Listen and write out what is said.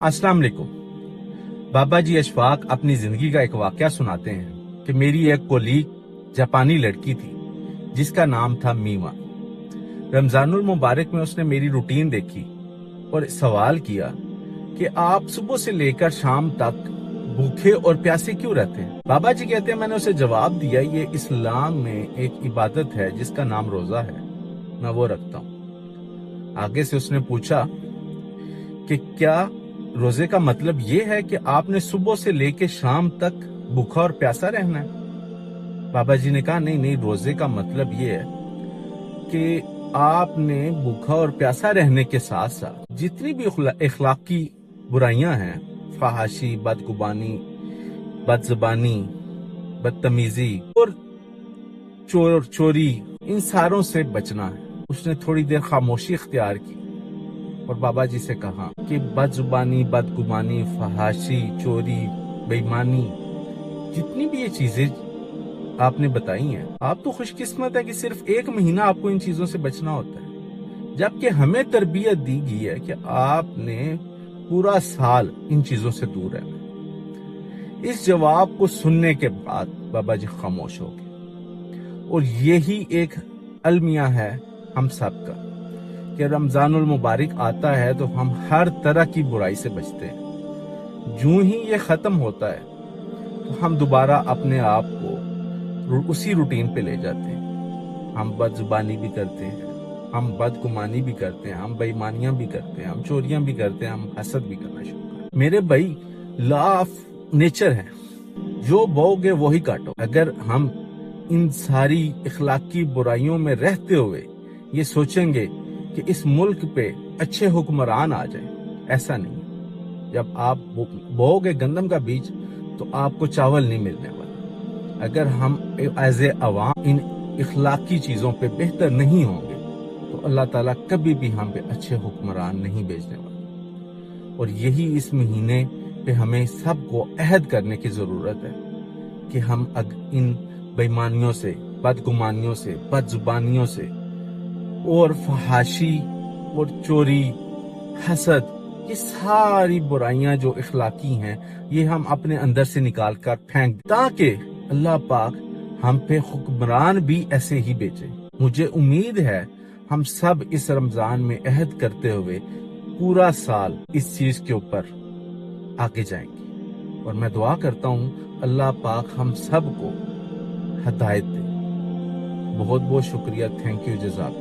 अस्सलाम वालेकुम। बाबा जी अशफाक अपनी जिंदगी का एक वाकया सुनाते हैं कि मेरी एक कोलीग जापानी लड़की थी जिसका नाम था मीमा। रमजानुल मुबारक में उसने मेरी रूटीन देखी और सवाल किया कि आप सुबह से लेकर शाम तक भूखे और प्यासे क्यों रहते हैं। बाबा जी कहते हैं मैंने उसे जवाब दिया, ये इस्लाम में एक इबादत है जिसका नाम रोजा है, मैं वो रखता हूँ। आगे से उसने पूछा कि क्या रोजे का मतलब ये है कि आपने सुबह से लेके शाम तक भूखा और प्यासा रहना है। बाबा जी ने कहा नहीं नहीं, रोजे का मतलब ये है कि आपने भूखा और प्यासा रहने के साथ साथ जितनी भी इखलाकी बुराइयां हैं, फहाशी, बदगुबानी, बदजबानी, बदतमीजी और चोरी, इन सारों से बचना है। उसने थोड़ी देर खामोशी इख्तियार की और बाबा जी से कहा कि बदजुबानी, बदगुमानी, फहाशी, चोरी, बेईमानी, जितनी भी ये चीजें आपने बताई हैं, आप तो खुशकिस्मत है कि सिर्फ 1 महीना आपको इन चीजों से बचना होता है, जबकि हमें तरबियत दी गई है कि आपने पूरा साल इन चीजों से दूर रहना है। इस जवाब को सुनने के बाद बाबा जी खामोश हो गए। और यही एक अलमिया है हम सब का कि रमजानुल मुबारक आता है तो हम हर तरह की बुराई से बचते हैं। जूं ही ये खत्म होता है तो हम दोबारा अपने आप को उसी रूटीन पे ले जाते हैं। हम बदजुबानी भी करते हैं, हम बदगुमानी भी करते हैं, हम बेईमानियां भी करते हैं, हम चोरियां भी करते हैं, हम हसद भी करना शुरू करते हैं। मेरे भाई, लॉ ऑफ नेचर है, जो बोओगे वही काटो। अगर हम इन सारी इखलाकी बुराइयों में रहते हुए ये सोचेंगे कि इस मुल्क पे अच्छे हुक्मरान आ जाए, ऐसा नहीं है। जब आप बोओगे गंदम का बीज तो आपको चावल नहीं मिलने वाला। अगर हम एज ए अवाम इन इखलाकी चीजों पे बेहतर नहीं होंगे तो अल्लाह ताला कभी भी हम पे अच्छे हुक्मरान नहीं भेजने वाले। और यही इस महीने पे हमें सबको अहद करने की जरूरत है कि हम इन बेईमानियों से, बदगुमानियों से, बदजुबानियों से और फहाशी और चोरी, हसद, ये सारी बुराइयां जो इखलाकी हैं, ये हम अपने अंदर से निकाल कर फेंक, ताकि अल्लाह पाक हम पे हुक्मरान भी ऐसे ही भेजे। मुझे उम्मीद है हम सब इस रमजान में अहद करते हुए पूरा साल इस चीज के ऊपर आगे जाएंगे। और मैं दुआ करता हूँ अल्लाह पाक हम सब को हिदायत दे। बहुत बहुत शुक्रिया। Thank you, जज़ाक।